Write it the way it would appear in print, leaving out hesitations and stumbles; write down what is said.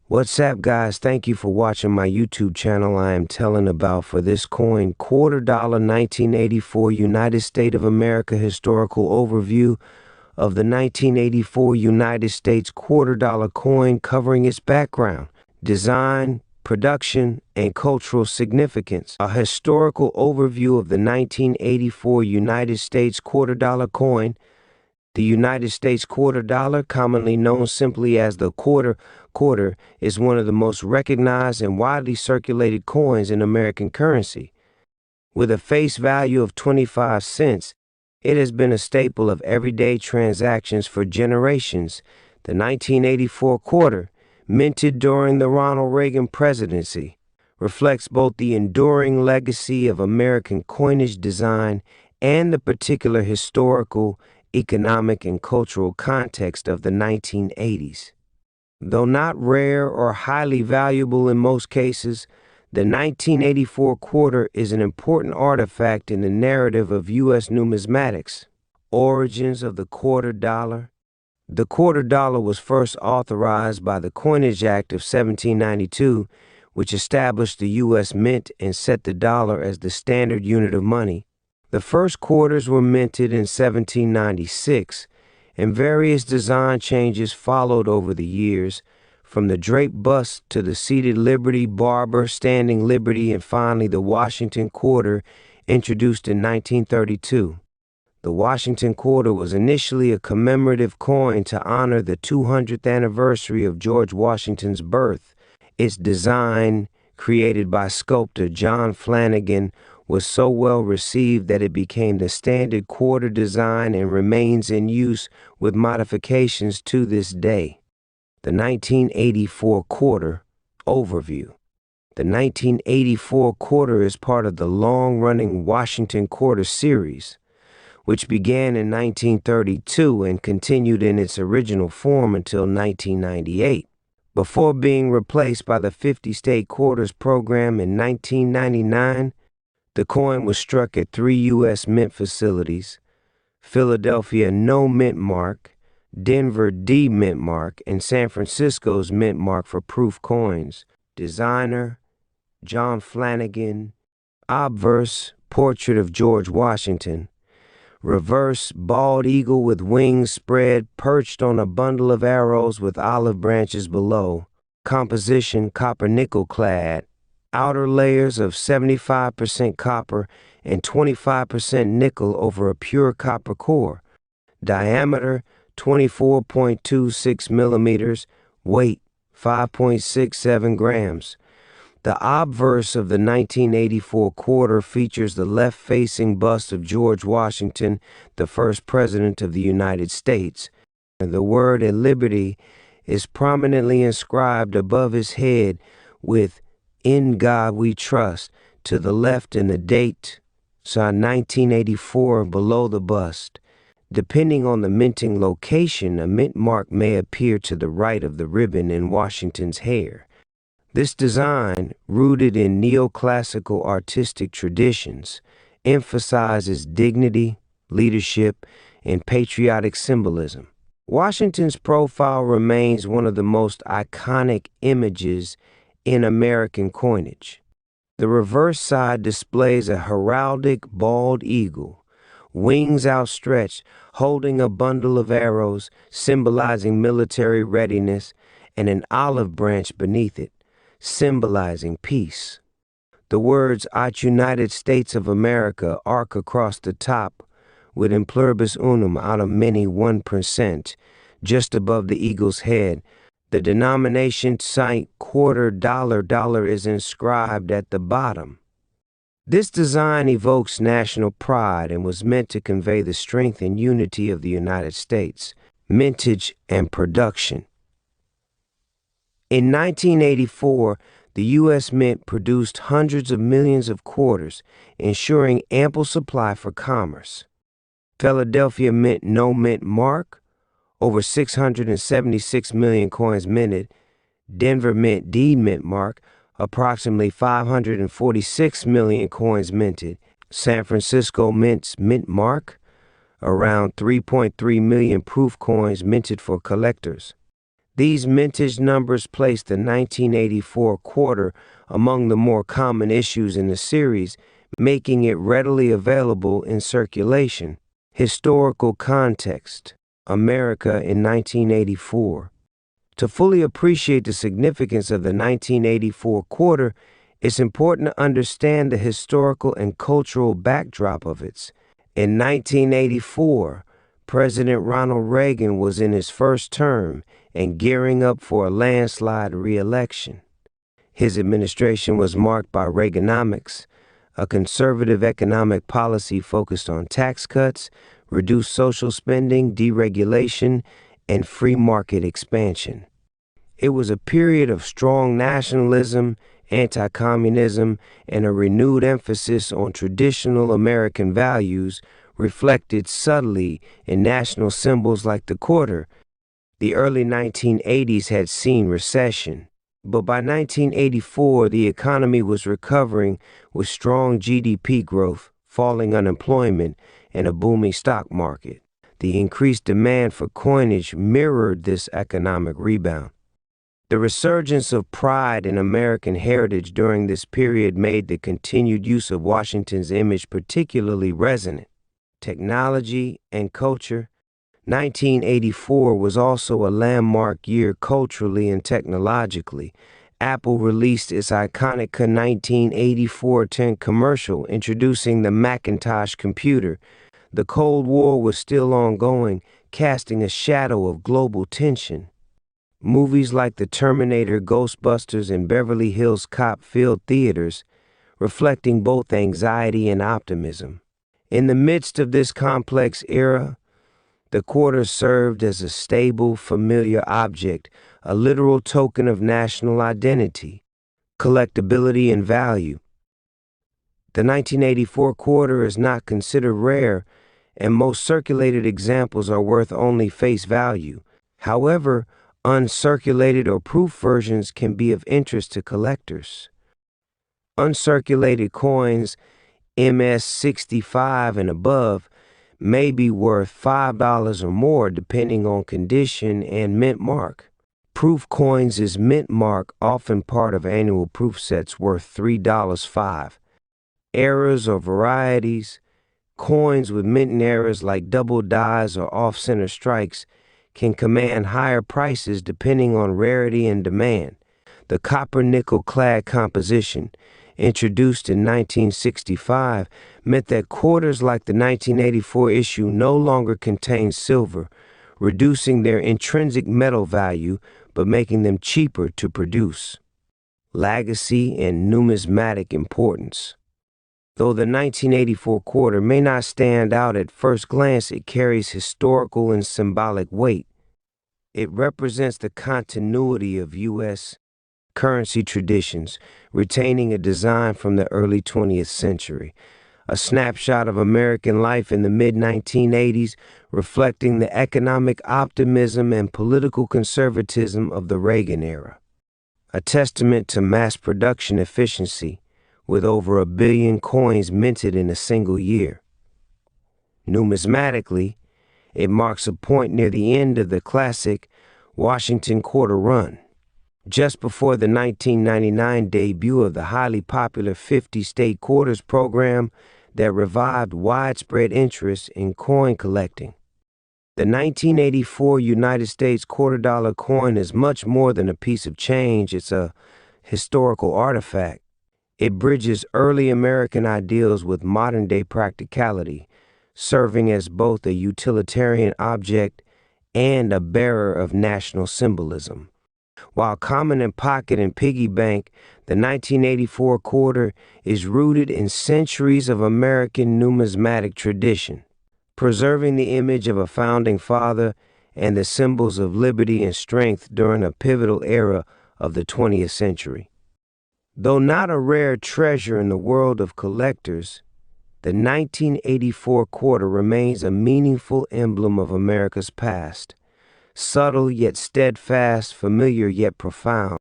What's up, guys? Thank you for watching my YouTube channel. I am telling about for this coin, $quarter 1984 United States of America historical overview of the 1984 United States $quarter coin, covering its background, design, production, and cultural significance. A historical overview of the 1984 United States $quarter coin. The United States $quarter, commonly known simply as the quarter, is one of the most recognized and widely circulated coins in American currency. With a face value of 25 cents, it has been a staple of everyday transactions for generations. The 1984 quarter, minted during the Ronald Reagan presidency, reflects both the enduring legacy of American coinage design and the particular historical, economic, and cultural context of the 1980s. Though not rare or highly valuable in most cases, the 1984 quarter is an important artifact in the narrative of U.S. numismatics. Origins of the quarter dollar. The quarter dollar was first authorized by the Coinage Act of 1792, which established the U.S. Mint and set the dollar as the standard unit of money. The first quarters were minted in 1796, and various design changes followed over the years, from the draped bust to the seated Liberty, Barber, Standing Liberty, and finally the Washington quarter, introduced in 1932. The Washington quarter was initially a commemorative coin to honor the 200th anniversary of George Washington's birth. Its design, created by sculptor John Flanagan, was so well received that it became the standard quarter design and remains in use with modifications to this day. The 1984 quarter overview. The 1984 quarter is part of the long-running Washington quarter series, which began in 1932 and continued in its original form until 1998, before being replaced by the 50-state quarters program in 1999. The coin was struck at 3 U.S. mint facilities: Philadelphia No Mint Mark, Denver D Mint Mark, and San Francisco's Mint Mark for proof coins. Designer John Flanagan. Obverse, portrait of George Washington. Reverse, bald eagle with wings spread, perched on a bundle of arrows with olive branches below. Composition, copper nickel clad. Outer layers of 75% copper and 25% nickel over a pure copper core. Diameter 24.26 millimeters. Weight 5.67 grams. The obverse of the 1984 quarter features the left-facing bust of George Washington, the first president of the United States. The word "liberty" is prominently inscribed above his head with "In God We Trust" to the left, and the date, 1984, below the bust. Depending on the minting location, a mint mark may appear to the right of the ribbon in Washington's hair. This design, rooted in neoclassical artistic traditions, emphasizes dignity, leadership, and patriotic symbolism. Washington's profile remains one of the most iconic images in American coinage. The reverse side displays a heraldic bald eagle, wings outstretched, holding a bundle of arrows symbolizing military readiness, and an olive branch beneath it, symbolizing peace. The words "At United States of America" arc across the top, with "In pluribus unum" out of many 1%, just above the eagle's head. The denomination cent, quarter, dollar is inscribed at the bottom. This design evokes national pride and was meant to convey the strength and unity of the United States. Mintage and production. In 1984, the U.S. Mint produced hundreds of millions of quarters, ensuring ample supply for commerce. Philadelphia Mint No Mint Mark, over 676 million coins minted. Denver Mint D Mint Mark, approximately 546 million coins minted. San Francisco Mint's Mint Mark, around 3.3 million proof coins minted for collectors. These mintage numbers place the 1984 quarter among the more common issues in the series, making it readily available in circulation. Historical context: America in 1984. To fully appreciate the significance of the 1984 quarter, it's important to understand the historical and cultural backdrop of it. In 1984, President Ronald Reagan was in his first term and gearing up for a landslide re-election. His administration was marked by Reaganomics, a conservative economic policy focused on tax cuts, reduced social spending, deregulation, and free market expansion. It was a period of strong nationalism, anti-communism, and a renewed emphasis on traditional American values, reflected subtly in national symbols like the quarter. The early 1980s had seen recession, but by 1984 the economy was recovering with strong GDP growth, falling unemployment, and a booming stock market. The increased demand for coinage mirrored this economic rebound. The resurgence of pride in American heritage during this period made the continued use of Washington's image particularly resonant. Technology and culture. 1984 was also a landmark year culturally and technologically. Apple released its iconic 1984 commercial introducing the Macintosh computer. The Cold War was still ongoing, casting a shadow of global tension. Movies like The Terminator, Ghostbusters, and Beverly Hills Cop filled theaters, reflecting both anxiety and optimism. In the midst of this complex era, the quarter served as a stable, familiar object, a literal token of national identity, collectability, and value. The 1984 quarter is not considered rare, and most circulated examples are worth only face value. However, uncirculated or proof versions can be of interest to collectors. Uncirculated coins, MS-65 and above, may be worth $5 or more depending on condition and mint mark. Proof coins is mint mark, often part of annual proof sets worth $3.05. Errors or varieties. Coins with minting errors like double dies or off-center strikes can command higher prices depending on rarity and demand. The copper-nickel clad composition, introduced in 1965, meant that quarters like the 1984 issue no longer contained silver, reducing their intrinsic metal value but making them cheaper to produce. Legacy and numismatic importance. Though the 1984 quarter may not stand out at first glance, it carries historical and symbolic weight. It represents the continuity of U.S. currency traditions, retaining a design from the early 20th century. A snapshot of American life in the mid-1980s, reflecting the economic optimism and political conservatism of the Reagan era. A testament to mass production efficiency, with over 1 billion coins minted in a single year. Numismatically, it marks a point near the end of the classic Washington quarter run, just before the 1999 debut of the highly popular 50-state quarters program that revived widespread interest in coin collecting. The 1984 United States $quarter coin is much more than a piece of change. It's a historical artifact. It bridges early American ideals with modern-day practicality, serving as both a utilitarian object and a bearer of national symbolism. While common in pocket and piggy bank, the 1984 quarter is rooted in centuries of American numismatic tradition, preserving the image of a founding father and the symbols of liberty and strength during a pivotal era of the 20th century. Though not a rare treasure in the world of collectors, the 1984 quarter remains a meaningful emblem of America's past, subtle yet steadfast, familiar yet profound.